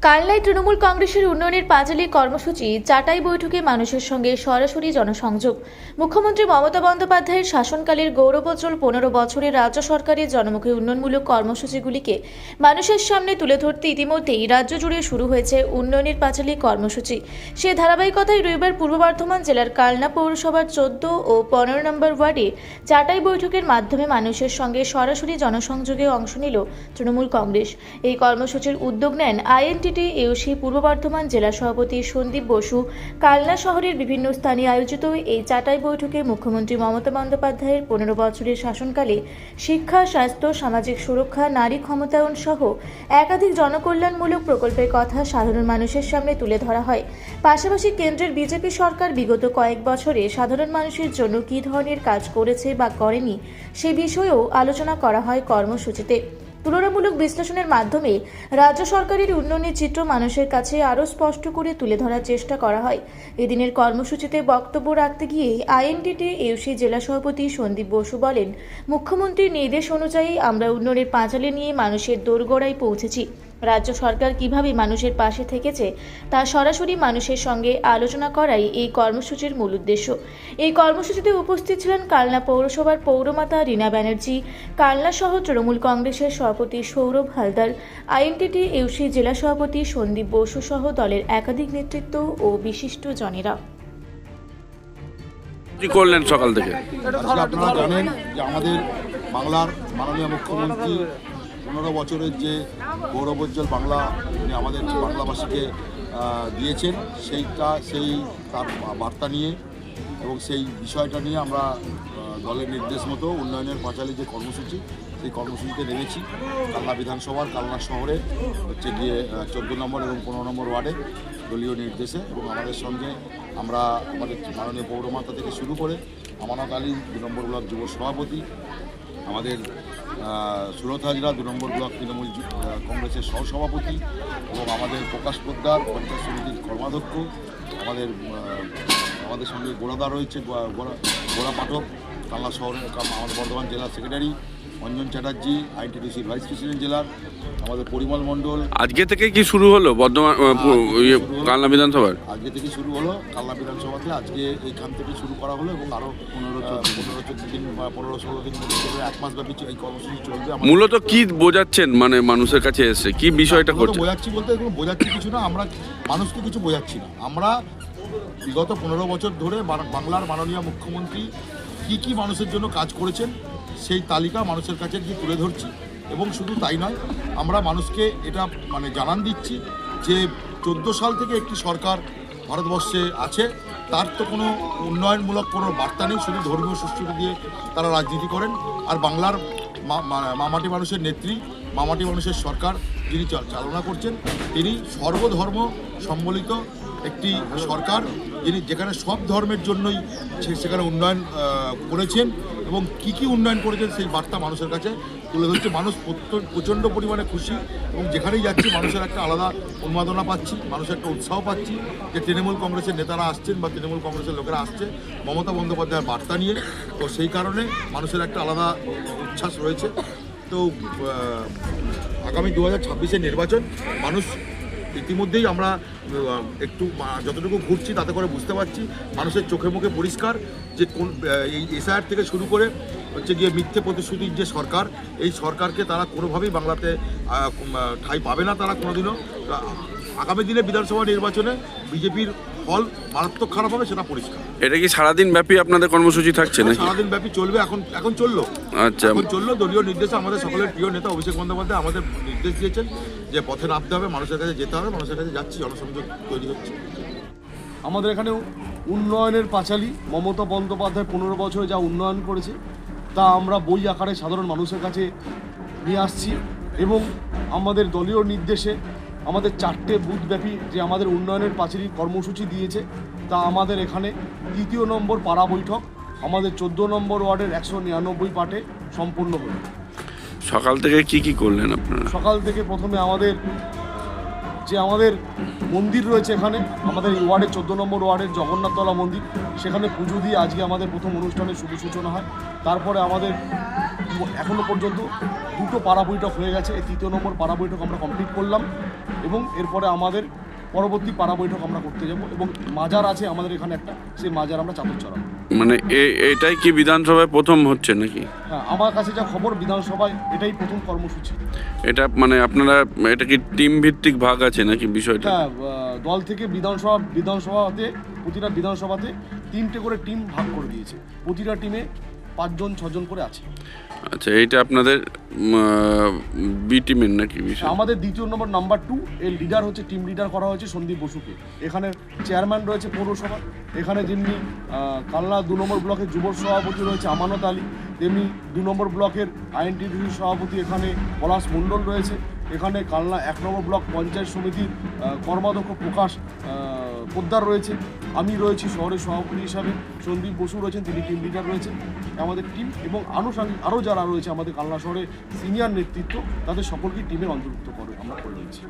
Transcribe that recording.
কালনায় তৃণমূল কংগ্রেসের উন্নয়নের পাঁচালী কর্মসূচি চাটাই বৈঠকে মানুষের সঙ্গে সরাসরি জনসংযোগ। মুখ্যমন্ত্রী মমতা বন্দ্যোপাধ্যায়ের শাসনকালের গৌরবোজ্জ্বল 15 বছরের রাজ্য সরকারের জনমুখী উন্নয়নমূলক কর্মসূচিগুলিকে মানুষের সামনে তুলে ধরতে ইতিমধ্যেই রাজ্য জুড়ে শুরু হয়েছে উন্নয়নের পাঁচালী কর্মসূচি। সে ধারাবাহিকতায় রবিবার পূর্ব বর্ধমান জেলার কালনা পৌরসভার 14 ও 15 নম্বর ওয়ার্ডে চাটাই বৈঠকের মাধ্যমে মানুষের সঙ্গে সরাসরি জনসংযোগে অংশ নিল তৃণমূল কংগ্রেস। এই কর্মসূচির উদ্যোগ নেন আইএনটিটিইউসি পূর্ব বর্ধমান জেলা সভাপতি সন্দীপ বসু। কালনা শহরের বিভিন্ন স্থানে আয়োজিত এই চাটাই বৈঠকে মুখ্যমন্ত্রী মমতা বন্দ্যোপাধ্যায়ের 15 বছরের শাসনকালে শিক্ষা, স্বাস্থ্য, সামাজিক সুরক্ষা, নারী ক্ষমতায়ন সহ একাধিক জনকল্যাণমূলক প্রকল্পের কথা সাধারণ মানুষের সামনে তুলে ধরা হয়। পাশাপাশি কেন্দ্রের বিজেপি সরকার বিগত কয়েক বছরে সাধারণ মানুষের জন্য কী ধরনের কাজ করেছে বা করেনি সে বিষয়েও আলোচনা করা হয় কর্মসূচিতে। তুলনামূলক বিশ্লেষণের মাধ্যমে রাজ্য সরকারের উন্নয়নের চিত্র মানুষের কাছে আরও স্পষ্ট করে তুলে ধরার চেষ্টা করা হয়। এদিনের কর্মসূচিতে বক্তব্য রাখতে গিয়ে আইএনটিটিইউসি জেলা সভাপতি সন্দীপ বসু বলেন, মুখ্যমন্ত্রীর নির্দেশ অনুযায়ী আমরা উন্নয়নের পাঁচালী নিয়ে মানুষের দোরগোড়ায় পৌঁছেছি। রাজ্য সরকার কিভাবে মানুষের পাশে থেকেছে তা সরাসরি মানুষের সঙ্গে আলোচনা করাই এই কর্মসূচির মূল উদ্দেশ্য। এই কর্মসূচিতে উপস্থিত ছিলেন কালনা পৌরসভার পৌরমাতা রীনা ব্যানার্জি, কালনা শহ তৃণমূল কংগ্রেসের সভাপতি সৌরভ হালদার, আইএনটিটিইউসি জেলা সভাপতি সন্দীপ বসু সহ দলের একাধিক নেতৃত্ব ও বিশিষ্ট জনেরা। কি করলেন সকাল থেকে? আপনারা জানেন যে আমাদের বাংলার মাননীয় মুখ্যমন্ত্রী 15 বছরের যে গৌরবোজ্জ্বল বাংলা উনি আমাদের বাংলাভাষীকে দিয়েছেন, সেই তার বার্তা নিয়ে এবং সেই বিষয়টা নিয়ে আমরা দলের নির্দেশ মতো উন্নয়নের পাঁচালী যে কর্মসূচি, সেই কর্মসূচিতে নেমেছি। কালনা বিধানসভার কালনা শহরে হচ্ছে গিয়ে 14 নম্বর এবং 15 নম্বর ওয়ার্ডে দলীয় নির্দেশে, এবং আমাদের সঙ্গে আমরা আমাদের মাননীয় পৌরমাতা থেকে শুরু করে আমানত আলী 2 নম্বর ব্লক যুব সভাপতি, আমাদের সুরত হাজরা 2 নম্বর ব্লক তৃণমূল কংগ্রেসের সহসভাপতি, এবং আমাদের প্রকাশ পোদ্দার পঞ্চায়েত সমিতির কর্মাধ্যক্ষ, আমাদের সঙ্গে গোড়াদা রয়েছে, গোড়া পাঠক কালনা শহরের আমাদের বর্ধমান জেলার সেক্রেটারি, অঞ্জন চ্যাটার্জি আইএনটিটিইউসির ভাইস প্রেসিডেন্ট জেলার, আমাদের পরিমল মণ্ডল। আজকে থেকে কি শুরু হলো বর্ধমান কালনা বিধানসভার? আজকে থেকে শুরু হলো কালনা বিধানসভাতে, আজকে এইখান থেকে শুরু করা হলো এবং আরও 15-14 দিন বা 15-16 দিন মধ্যে 1 মাস ব্যাপী এই কর্মসূচি চলবে। মূলত কি বোঝাচ্ছেন, মানে মানুষের কাছে এসে কি বিষয়টা করছেন? বোঝাচ্ছি বলতে কোনো বোঝাচ্ছি কিছু না, আমরা মানুষকে কিছু বোঝাচ্ছি না। আমরা বিগত 15 বছর ধরে বাংলার মাননীয় মুখ্যমন্ত্রী কি মানুষের জন্য কাজ করেছেন সেই তালিকা মানুষের কাছে গিয়ে তুলে ধরছি, এবং শুধু তাই নয়, আমরা মানুষকে এটা জানান দিচ্ছি যে 14 সাল থেকে একটি সরকার ভারতবর্ষে আছে, তার তো কোনো উন্নয়নমূলক কোনো বার্তা নেই, শুধু ধর্মীয় সুষ্ঠুতা দিয়ে তারা রাজনীতি করেন। আর বাংলার মামাটি মানুষের নেত্রী, মামাটি মানুষের সরকার যিনি চালনা করছেন, তিনি সর্বধর্ম সম্বলিত একটি সরকার, যিনি যেখানে সব ধর্মের জন্যই সেখানে উন্নয়ন করেছেন, এবং কি উন্নয়ন করেছেন সেই বার্তা মানুষের কাছে তুলে ধরছে। মানুষ প্রচণ্ড পরিমাণে খুশি, এবং যেখানেই যাচ্ছি মানুষের একটা আলাদা উন্মাদনা পাচ্ছি, মানুষের একটা উৎসাহ পাচ্ছি যে তৃণমূল কংগ্রেসের নেতারা আসছেন বা তৃণমূল কংগ্রেসের লোকেরা আসছে মমতা বন্দ্যোপাধ্যায়ের বার্তা নিয়ে। তো সেই কারণে মানুষের একটা আলাদা উচ্ছ্বাস রয়েছে। তো আগামী 2026-এর নির্বাচন মানুষ ইতিমধ্যেই আমরা একটু যতটুকু ঘুরছি তাতে করে বুঝতে পারছি, মানুষের চোখে মুখে পরিষ্কার যে কোন এই এসআইআর থেকে শুরু করে হচ্ছে গিয়ে মিথ্যে প্রতিশ্রুতির যে সরকার, এই সরকারকে তারা কোনোভাবেই বাংলাতে ঠাঁই পাবে না তারা কোনোদিনও। আগামী দিনে বিধানসভা নির্বাচনে বিজেপির ফল মারাত্মক খারাপ হবে, সেটা পরিষ্কার। এটা কি সারাদিন ব্যাপী আপনাদের কর্মসূচি থাকছে না? সারাদিন ব্যাপী চলবে, এখন চললো। আচ্ছা, এখন চললো দলীয় নির্দেশে। আমাদের সকলের প্রিয় নেতা অভিষেক বন্দ্যোপাধ্যায় আমাদের নির্দেশ দিয়েছেন যে পথে নামতে হবে, মানুষের কাছে যেতে হবে, মানুষের কাছে যাচ্ছি, জনসংযোগ তৈরি হচ্ছে। আমাদের এখানে উন্নয়নের পাঁচালী মমতা বন্দ্যোপাধ্যায় 15 বছরে যা উন্নয়ন করেছে তা আমরা বই আকারে সাধারণ মানুষের কাছে নিয়ে আসছি, এবং আমাদের দলীয় নির্দেশে আমাদের 4টে বুথব্যাপী যে আমাদের উন্নয়নের পাঁচালী কর্মসূচি দিয়েছে, তা আমাদের এখানে 3 নম্বর পাড়া বৈঠক আমাদের 14 নম্বর ওয়ার্ডের 199 পাটে সম্পূর্ণ হলো। সকাল থেকে কি করলেন আপনারা? সকাল থেকে প্রথমে আমাদের মন্দির রয়েছে এখানে, আমাদের এই ওয়ার্ডের 14 নম্বর ওয়ার্ডের জগন্নাথতলা মন্দির, সেখানে পুজো দিয়ে আজকে আমাদের প্রথম অনুষ্ঠানের শুভ সূচনা হয়। তারপরে আমাদের এখনও পর্যন্ত 2টো পাড়া বৈঠক হয়ে গেছে, এই 3 নম্বর পাড়া বৈঠক আমরা কমপ্লিট করলাম। এবং এরপরে আমাদের পরবর্তী পাড়া বৈঠক আমরা করতে যাব এবং মাজার আছে আমাদের এখানে একটা, সেই মাজার আমরা চাদর চড়াবো। মানে এটাই কি বিধানসভায় প্রথম হচ্ছে নাকি? হ্যাঁ, আমার কাছে যা খবর বিধানসভায় এটাই প্রথম কর্মসূচি। এটা মানে আপনারা এটা কি টিম ভিত্তিক ভাগ আছে নাকি বিষয়টা? হ্যাঁ, দল থেকে বিধানসভাতে প্রতিটা বিধানসভাতে 3টে করে টিম ভাগ করে দিয়েছে, প্রতিটা টিমে 5জন 6জন করে আছে। আচ্ছা, এইটা আপনাদের বি টিমের নাকি বিষয়? আমাদের দ্বিতীয় নম্বর নাম্বার 2 এর লিডার হচ্ছে, টিম লিডার করা হয়েছে সন্দীপ বসুকে। এখানে চেয়ারম্যান রয়েছে পৌরসভা, এখানে যেমনি কালনা 2 নম্বর ব্লকের যুব সভাপতি রয়েছে আমানত আলী, তেমনি 2 নম্বর ব্লকের আইএনটিটিসি সভাপতি এখানে পলাশ মণ্ডল রয়েছে। এখানে কালনা 1 নম্বর ব্লক পঞ্চায়েত সমিতির কর্মাধ্যক্ষ প্রকাশ পোদ্দার রয়েছে, আমি রয়েছি শহরের সভাপতি হিসাবে, সন্দীপ বসু রয়েছেন, তিনি টিম লিডার রয়েছেন। আমাদের টিম এবং আনুষঙ্গিক আরও যারা রয়েছে আমাদের কালনা শহরে সিনিয়র নেতৃত্ব, তাদের সকলকে টিমের অন্তর্ভুক্ত করে আমরা করে নিয়েছি।